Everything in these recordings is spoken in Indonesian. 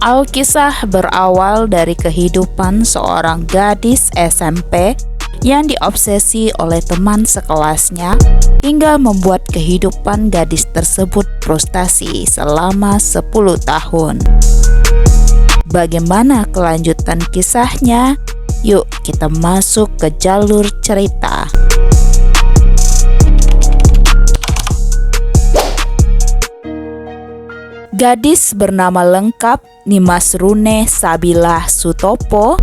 Alkisah berawal dari kehidupan seorang gadis SMP yang diobsesi oleh teman sekelasnya hingga membuat kehidupan gadis tersebut frustasi selama 10 tahun. Bagaimana kelanjutan kisahnya? Yuk kita masuk ke jalur cerita. Gadis bernama lengkap Nimas Rune Sabilah Sutopo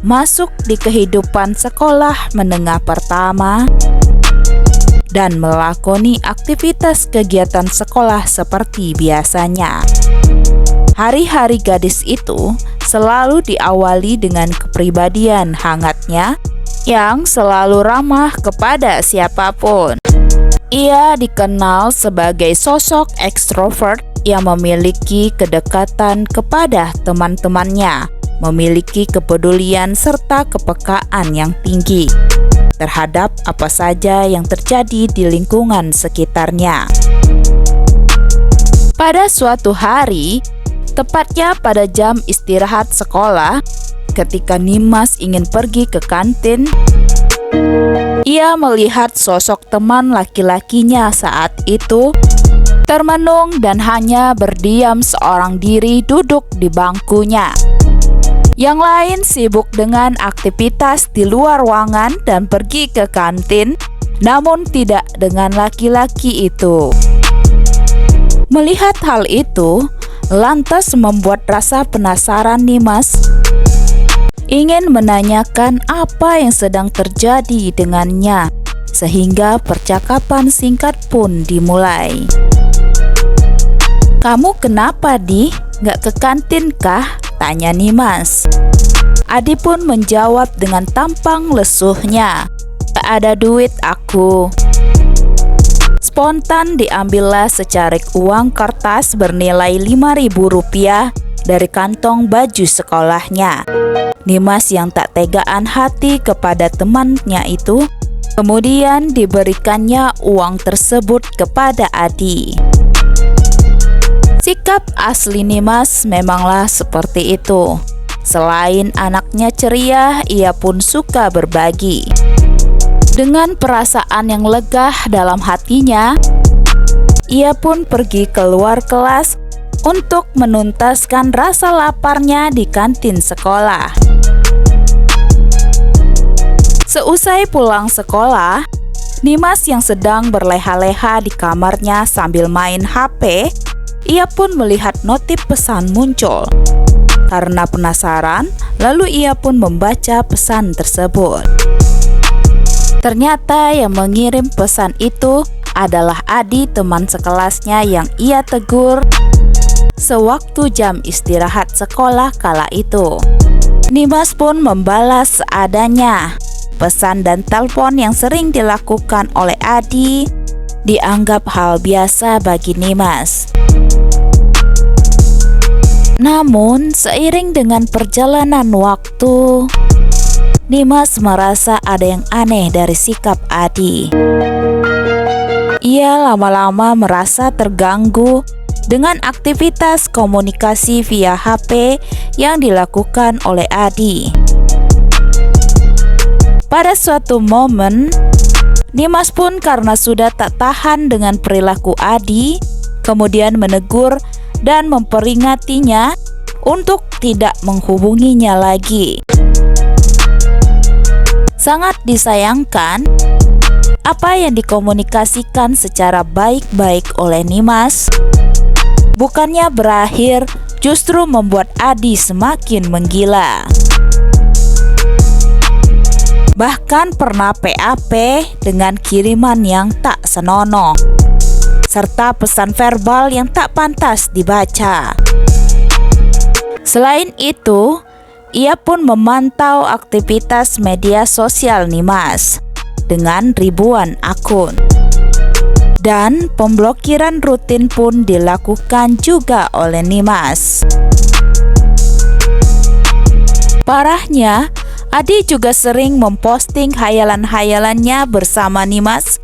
masuk di kehidupan sekolah menengah pertama dan melakoni aktivitas kegiatan sekolah seperti biasanya. Hari-hari gadis itu selalu diawali dengan kepribadian hangatnya yang selalu ramah kepada siapapun. Ia dikenal sebagai sosok ekstrovert yang memiliki kedekatan kepada teman-temannya, memiliki kepedulian serta kepekaan yang tinggi terhadap apa saja yang terjadi di lingkungan sekitarnya. Pada suatu hari, tepatnya pada jam istirahat sekolah, ketika Nimas ingin pergi ke kantin, ia melihat sosok teman laki-lakinya saat itu termenung dan hanya berdiam seorang diri duduk di bangkunya. Yang lain sibuk dengan aktivitas di luar ruangan dan pergi ke kantin, namun tidak dengan laki-laki itu. Melihat hal itu, lantas membuat rasa penasaran Nimas ingin menanyakan apa yang sedang terjadi dengannya, sehingga percakapan singkat pun dimulai. "Kamu kenapa, Di? Nggak ke kantin kah?" tanya Nimas. Adi pun menjawab dengan tampang lesuhnya, "Nggak ada duit aku." Spontan diambillah secarik uang kertas bernilai Rp5.000 dari kantong baju sekolahnya. Nimas yang tak tegaan hati kepada temannya itu, kemudian diberikannya uang tersebut kepada Adi. Sikap asli Nimas memanglah seperti itu. Selain anaknya ceria, ia pun suka berbagi. Dengan perasaan yang lega dalam hatinya, ia pun pergi keluar kelas untuk menuntaskan rasa laparnya di kantin sekolah. Seusai pulang sekolah, Nimas yang sedang berleha-leha di kamarnya sambil main HP, ia pun melihat notif pesan muncul. Karena penasaran, lalu ia pun membaca pesan tersebut. Ternyata yang mengirim pesan itu adalah Adi, teman sekelasnya yang ia tegur sewaktu jam istirahat sekolah kala itu. Nimas pun membalas seadanya. Pesan dan telepon yang sering dilakukan oleh Adi dianggap hal biasa bagi Nimas. Namun, seiring dengan perjalanan waktu, Nimas merasa ada yang aneh dari sikap Adi. Ia lama-lama merasa terganggu dengan aktivitas komunikasi via HP yang dilakukan oleh Adi. Pada suatu momen, Nimas pun karena sudah tak tahan dengan perilaku Adi, kemudian menegur dan memperingatinya untuk tidak menghubunginya lagi. Sangat disayangkan, apa yang dikomunikasikan secara baik-baik oleh Nimas bukannya berakhir, justru membuat Adi semakin menggila. Bahkan pernah PAP dengan kiriman yang tak senonoh, serta pesan verbal yang tak pantas dibaca. Selain itu, ia pun memantau aktivitas media sosial Nimas dengan ribuan akun. Dan pemblokiran rutin pun dilakukan juga oleh Nimas. Parahnya, Adi juga sering memposting hayalan-hayalannya bersama Nimas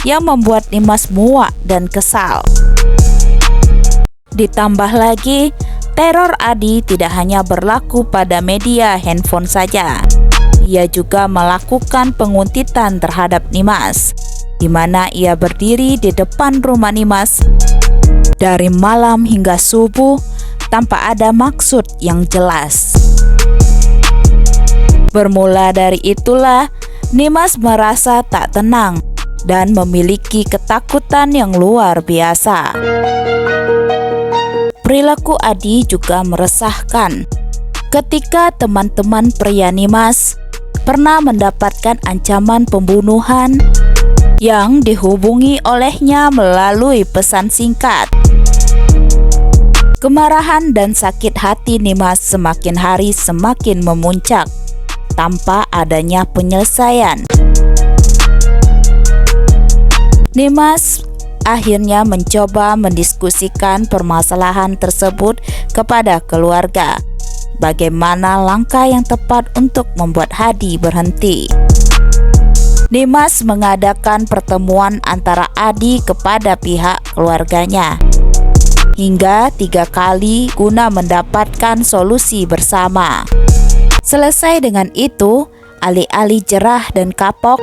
yang membuat Nimas muak dan kesal. Ditambah lagi, Teror Adi tidak hanya berlaku pada media handphone saja. Ia juga melakukan penguntitan terhadap Nimas, di mana ia berdiri di depan rumah Nimas dari malam hingga subuh tanpa ada maksud yang jelas. Bermula dari itulah, Nimas merasa tak tenang dan memiliki ketakutan yang luar biasa. Perilaku Adi juga meresahkan ketika teman-teman pria Nimas pernah mendapatkan ancaman pembunuhan yang dihubungi olehnya melalui pesan singkat. Kemarahan dan sakit hati Nimas semakin hari semakin memuncak tanpa adanya penyelesaian. Nimas akhirnya mencoba mendiskusikan permasalahan tersebut kepada keluarga. Bagaimana langkah yang tepat untuk membuat Adi berhenti? Nimas mengadakan pertemuan antara Adi kepada pihak keluarganya hingga 3 kali guna mendapatkan solusi bersama. Selesai dengan itu, alih-alih jerah dan kapok,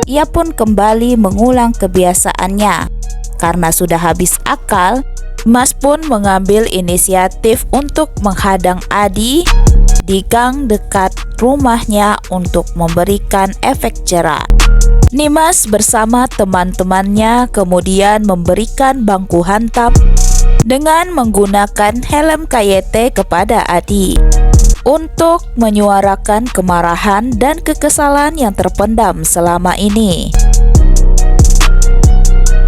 ia pun kembali mengulang kebiasaannya. Karena sudah habis akal, Nimas pun mengambil inisiatif untuk menghadang Adi di gang dekat rumahnya untuk memberikan efek jerah. Nimas bersama teman-temannya kemudian memberikan bangku hantam dengan menggunakan helm KYT kepada Adi untuk menyuarakan kemarahan dan kekesalan yang terpendam selama ini.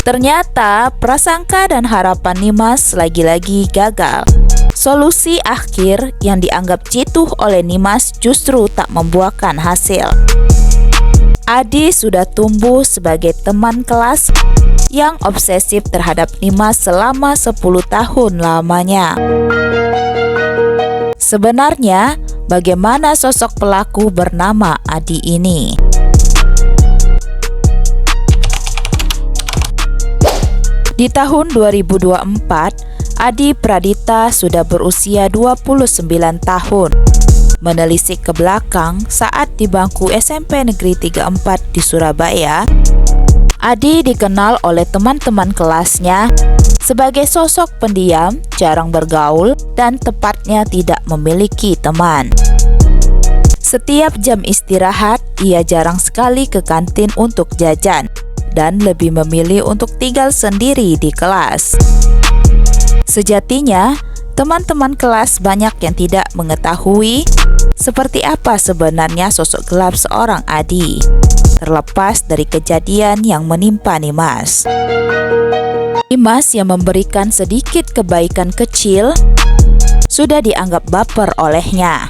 Ternyata prasangka dan harapan Nimas lagi-lagi gagal. Solusi akhir yang dianggap jitu oleh Nimas justru tak membuahkan hasil. Adi sudah tumbuh sebagai teman kelas yang obsesif terhadap Nimas selama 10 tahun lamanya. Sebenarnya, bagaimana sosok pelaku bernama Adi ini? Di tahun 2024, Adi Pradita sudah berusia 29 tahun. Menelisik ke belakang saat di bangku SMP Negeri 34 di Surabaya, Adi dikenal oleh teman-teman kelasnya sebagai sosok pendiam, jarang bergaul, dan tepatnya tidak memiliki teman. Setiap jam istirahat, ia jarang sekali ke kantin untuk jajan dan lebih memilih untuk tinggal sendiri di kelas. Sejatinya, teman-teman kelas banyak yang tidak mengetahui seperti apa sebenarnya sosok gelap seorang Adi, terlepas dari kejadian yang menimpa Nimas. Nimas yang memberikan sedikit kebaikan kecil sudah dianggap baper olehnya.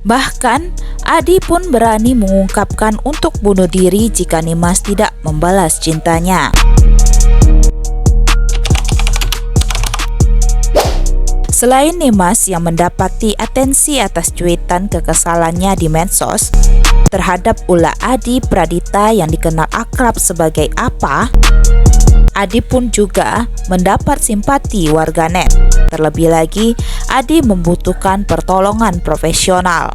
Bahkan, Adi pun berani mengungkapkan untuk bunuh diri jika Nimas tidak membalas cintanya. Selain Nimas yang mendapati atensi atas cuitan kekesalannya di medsos terhadap ulah Adi Pradita yang dikenal akrab sebagai Apa, Adi pun juga mendapat simpati warganet. Terlebih lagi, Adi membutuhkan pertolongan profesional.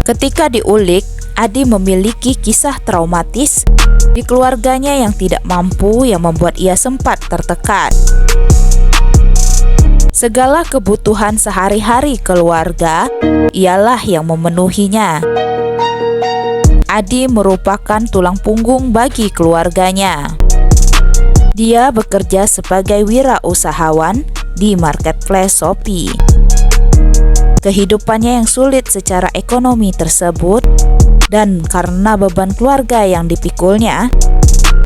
Ketika diulik, Adi memiliki kisah traumatis di keluarganya yang tidak mampu yang membuat ia sempat tertekan. Segala kebutuhan sehari-hari keluarga ialah yang memenuhinya. Adi merupakan tulang punggung bagi keluarganya. Dia bekerja sebagai wirausahawan di marketplace Shopee. Kehidupannya yang sulit secara ekonomi tersebut dan karena beban keluarga yang dipikulnya,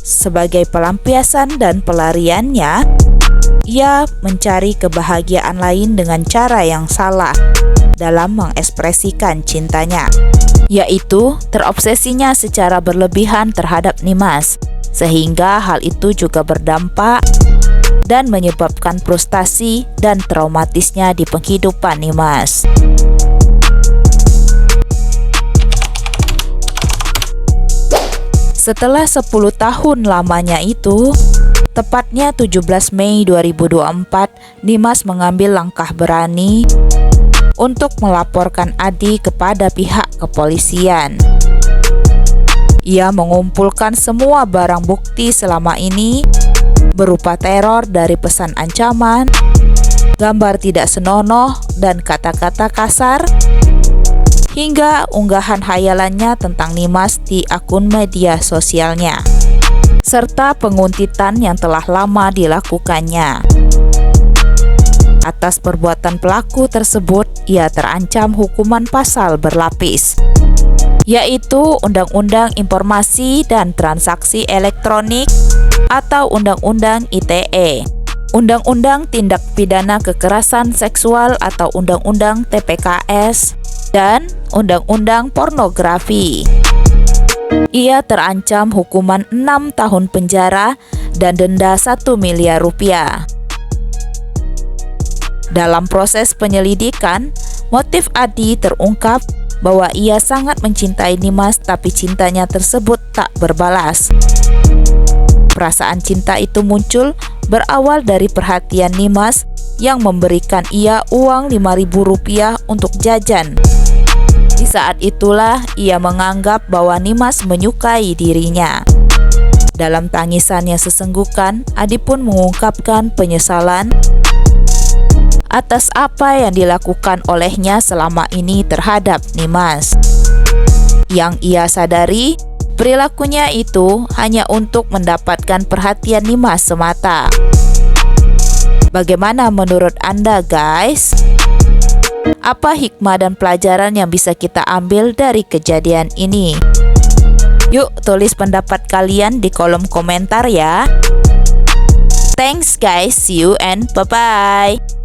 sebagai pelampiasan dan pelariannya, ia mencari kebahagiaan lain dengan cara yang salah dalam mengekspresikan cintanya, yaitu terobsesinya secara berlebihan terhadap Nimas, sehingga hal itu juga berdampak dan menyebabkan frustasi dan traumatisnya di penghidupan Nimas. Setelah 10 tahun lamanya itu, Tepatnya 17 Mei 2024, Dimas mengambil langkah berani untuk melaporkan Adi kepada pihak kepolisian. Ia mengumpulkan semua barang bukti selama ini berupa teror dari pesan ancaman, gambar tidak senonoh dan kata-kata kasar, hingga unggahan hayalannya tentang Dimas di akun media sosialnya, serta penguntitan yang telah lama dilakukannya. Atas perbuatan pelaku tersebut, ia terancam hukuman pasal berlapis, yaitu Undang-Undang Informasi dan Transaksi Elektronik atau Undang-Undang ITE, Undang-Undang Tindak Pidana Kekerasan Seksual atau Undang-Undang TPKS, dan Undang-Undang Pornografi. Ia terancam hukuman 6 tahun penjara dan denda 1 miliar rupiah. Dalam proses penyelidikan, motif Adi terungkap bahwa ia sangat mencintai Dimas, tapi cintanya tersebut tak berbalas. Perasaan cinta itu muncul berawal dari perhatian Dimas yang memberikan ia uang 5.000 rupiah untuk jajan. Di saat itulah ia menganggap bahwa Dimas menyukai dirinya. Dalam tangisannya sesenggukan, Adi pun mengungkapkan penyesalan atas apa yang dilakukan olehnya selama ini terhadap Dimas. Yang ia sadari, perilakunya itu hanya untuk mendapatkan perhatian Dimas semata. Bagaimana menurut Anda, guys? Apa hikmah dan pelajaran yang bisa kita ambil dari kejadian ini? Yuk, tulis pendapat kalian di kolom komentar ya. Thanks guys, see you and bye-bye.